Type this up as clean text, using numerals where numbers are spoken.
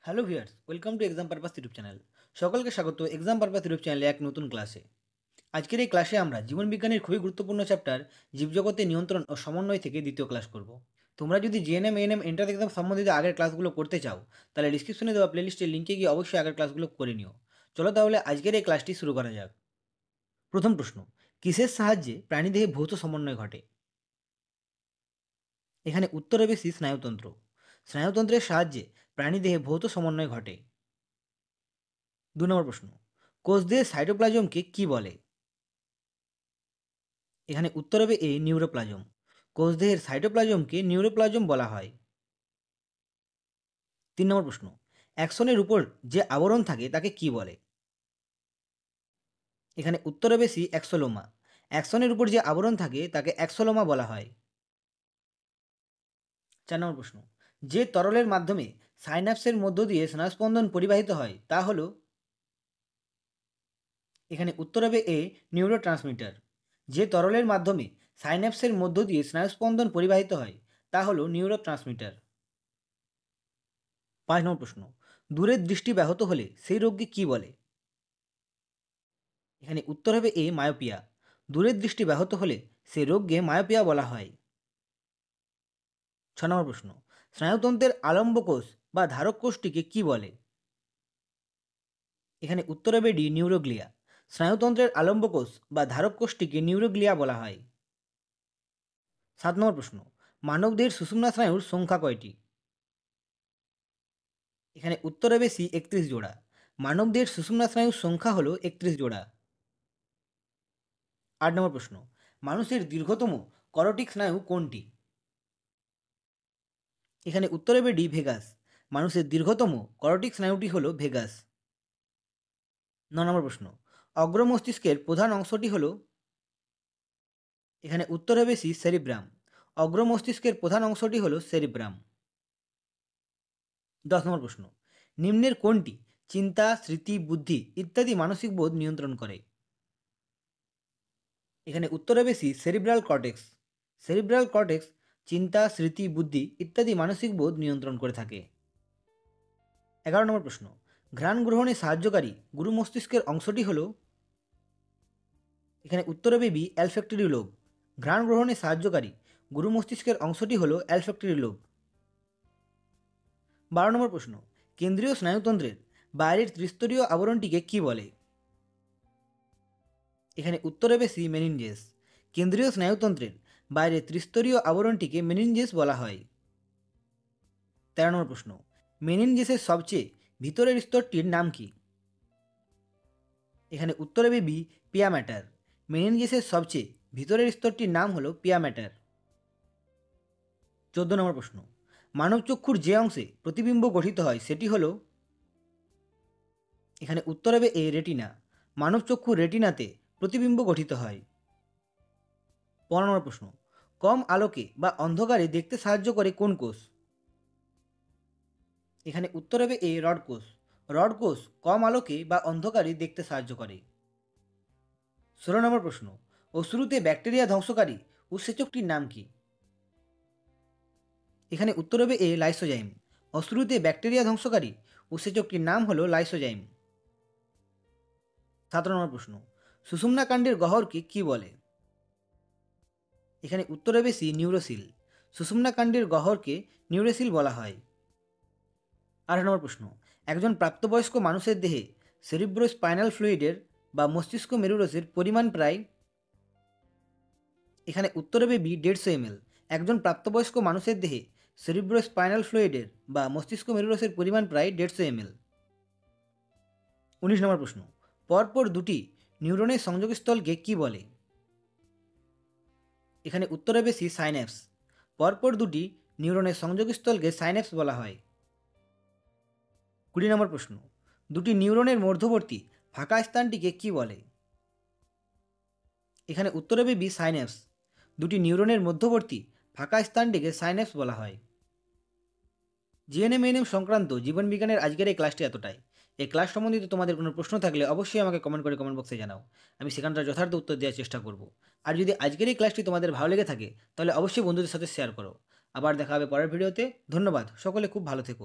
Hello viewers, welcome to exam purpose YouTube channel. সকলকে স্বাগত exam purpose YouTube চ্যানেলে এক নতুন ক্লাসে। আজকের এই ক্লাসে আমরা জীবন বিজ্ঞানের খুবই গুরুত্বপূর্ণ চ্যাপ্টার জীবজগতের নিয়ন্ত্রণ ও সমন্বয় থেকে দ্বিতীয় ক্লাস করব। তোমরা যদি জিএনএম এএনএম এন্ট্রান্স এক্সাম সম্বন্ধিত আগের ক্লাসগুলো করতে চাও, তাহলে ডিসক্রিপশনে দেওয়া প্লেলিস্টের লিঙ্কে গিয়ে অবশ্যই আগের ক্লাসগুলো করে নিও। চলো তাহলে আজকের এই ক্লাসটি শুরু করা যাক। প্রথম প্রশ্ন, কিসের সাহায্যে প্রাণীদেহে ভৌত সমন্বয় ঘটে? এখানে উত্তরে বেশি স্নায়ুতন্ত্র। স্নায়ুতন্ত্রের সাহায্যে প্রাণীদেহে ভৌত সমন্বয় ঘটে। 2 নম্বর প্রশ্ন, কোষদেহের সাইটোপ্লাজমকে কি বলে? এখানে উত্তর হবে এ, নিউরোপ্লাজম। কোষদেহের সাইটোপ্লাজমকে নিউরোপ্লাজম বলা হয়। 3 নম্বর প্রশ্ন, অ্যাক্সনের উপর যে আবরণ থাকে তাকে কি বলে? এখানে উত্তর হবে সি, অ্যাক্সোলোমা। অ্যাক্সনের উপর যে আবরণ থাকে তাকে অ্যাক্সোলোমা বলা হয়। 4 নম্বর প্রশ্ন, যে তরলের মাধ্যমে সাইন্যাপসের মধ্য দিয়ে স্নায়ুস্পন্দন পরিবাহিত হয় তা হল? এখানে উত্তর হবে এ, নিউরোট্রান্সমিটার। যে তরলের মাধ্যমে সাইন্যাপসের মধ্য দিয়ে স্নায়ুস্পন্দন পরিবাহিত হয় তা হল নিউরোট্রান্সমিটার। 5 নম্বর প্রশ্ন, দূরের দৃষ্টি ব্যাহত হলে সেই রোগকে কি বলে? এখানে উত্তর হবে এ, মায়োপিয়া। দূরের দৃষ্টি ব্যাহত হলে সেই রোগকে মায়োপিয়া বলা হয়। 6 নম্বর প্রশ্ন, স্নায়ুতন্ত্রের আলম্ব কোষ বা ধারক কোষটিকে কি বলে? এখানে উত্তর হবে ডি, নিউরোগ্লিয়া। স্নায়ুতন্ত্রের আলম্ব কোষ বা ধারক কোষটিকে নিউরোগ্লিয়া বলা হয়। 7 নম্বর প্রশ্ন, মানবদেহের সুষুম্না স্নায়ুর সংখ্যা কয়টি? এখানে উত্তর হবে সি, 31 জোড়া। মানবদেহের সুষুম্না স্নায়ুর সংখ্যা হল 31 জোড়া। 8 নম্বর প্রশ্ন, মানুষের দীর্ঘতম করটিক স্নায়ু কোনটি? এখানে উত্তর হবে ডি, ভেগাস। মানুষের দীর্ঘতম করটিক স্নায়ুটি হল ভেগাস। 9 নম্বর প্রশ্ন, অগ্র মস্তিষ্কের প্রধান অংশটি হল? এখানে উত্তর হবে সি, সেরিব্রাম। অগ্র মস্তিষ্কের প্রধান অংশটি হল সেরিব্রাম। 10 নম্বর প্রশ্ন, নিম্নের কোনটি চিন্তা, স্মৃতি, বুদ্ধি ইত্যাদি মানসিক বোধ নিয়ন্ত্রণ করে? এখানে উত্তর হবে C, cerebral cortex. Cerebral cortex চিন্তা, স্মৃতি, বুদ্ধি ইত্যাদি মানসিক বোধ নিয়ন্ত্রণ করে থাকে। 11 নম্বর প্রশ্ন, ঘ্রাণ গ্রহণে সাহায্যকারী গুরু মস্তিষ্কের অংশটি হল? এখানে উত্তর হবে বি, অ্যালফ্যাক্টরি লোব। ঘ্রাণ গ্রহণে সাহায্যকারী গুরু মস্তিষ্কের অংশটি হল অ্যালফ্যাক্টরি লোব। 12 নম্বর প্রশ্ন, কেন্দ্রীয় স্নায়ুতন্ত্রের বাইরের ত্রিস্তরীয় আবরণটিকে কি বলে? এখানে উত্তর হবে সি, মেনিনজেস। কেন্দ্রীয় স্নায়ুতন্ত্রের বাইরে ত্রিস্তরীয় আবরণটিকে মেনিনজেস বলা হয়। 13 নম্বর প্রশ্ন, মেনিনজেসের সবচেয়ে ভিতরের স্তরটির নাম কি? এখানে উত্তর হবে বি, পিয়া ম্যাটার। মেনিনজেসের সবচেয়ে ভিতরের স্তরটির নাম হলো পিয়া ম্যাটার। 14 নম্বর প্রশ্ন, মানব চক্ষুর যে অংশে প্রতিবিম্ব গঠিত হয় সেটি হলো? এখানে উত্তর হবে এ, রেটিনা। মানব চক্ষুর রেটিনাতে প্রতিবিম্ব গঠিত হয়। 15 নম্বর প্রশ্ন, কম আলোকে বা অন্ধকারে দেখতে সাহায্য করে কোন কোষ? এখানে উত্তর হবে এ, রড কোষ। রড কোষ কম আলোকে বা অন্ধকারে দেখতে সাহায্য করে। 16 নম্বর প্রশ্ন, অশ্রুতে ব্যাকটেরিয়া ধ্বংসকারী উৎসেচকটির নাম কি? এখানে উত্তর হবে এ, লাইসোজাইম। অশ্রুতে ব্যাকটেরিয়া ধ্বংসকারী উৎসেচকটির নাম হলো লাইসোজাইম। 17 নম্বর প্রশ্ন, সুষুম্না কাণ্ডের গহ্বরকে কি বলে? এখানে উত্তর হবে সি, নিউরোসিল। সুষুম্না কাণ্ডের গহ্বরকে নিউরোসিল বলা হয়। 18 নম্বর প্রশ্ন, একজন প্রাপ্তবয়স্ক মানুষের দেহে সেরিব্রোস্পাইনাল ফ্লুইডের বা মস্তিষ্ক মেরুরসের পরিমাণ প্রায়? এখানে উত্তর হবে বি, 150 ml। একজন প্রাপ্তবয়স্ক মানুষের দেহে সেরিব্রোস্পাইনাল ফ্লুইডের বা মস্তিষ্ক মেরুরসের পরিমাণ প্রায় 150 ml। 19 নম্বর প্রশ্ন, পরপর দুটি নিউরনের সংযোগস্থলকে কি বলে? এখানে উত্তর হবে সি, সাইন্যাপস। পরপর দুটি নিউরনের সংযোগস্থলকে সাইন্যাপস বলা হয়। 20 নম্বর প্রশ্ন, দুটি নিউরনের মধ্যবর্তী ফাঁকা স্থানটিকে কি বলে? এখানে উত্তর হবে বি, সাইন্যাপস। দুটি নিউরনের মধ্যবর্তী ফাঁকা স্থানটিকে সাইন্যাপস বলা হয়। জিএনএম সংক্রান্ত জীবনবিজ্ঞানের আজকের এই ক্লাসটি এতটাই। এই ক্লাস সম্বন্ধিত তোমাদের কোনো প্রশ্ন থাকলে অবশ্যই আমাকে কমেন্ট করে কমেন্ট বক্সে জানাও। আমি সেখানটার যথার্থ উত্তর দেওয়ার চেষ্টা করব। আর যদি আজকের এই ক্লাসটি তোমাদের ভালো লেগে থাকে তাহলে অবশ্যই বন্ধুদের সাথে শেয়ার করো। আবার দেখা হবে পরের ভিডিওতে। ধন্যবাদ, সকলে খুব ভালো থেকো।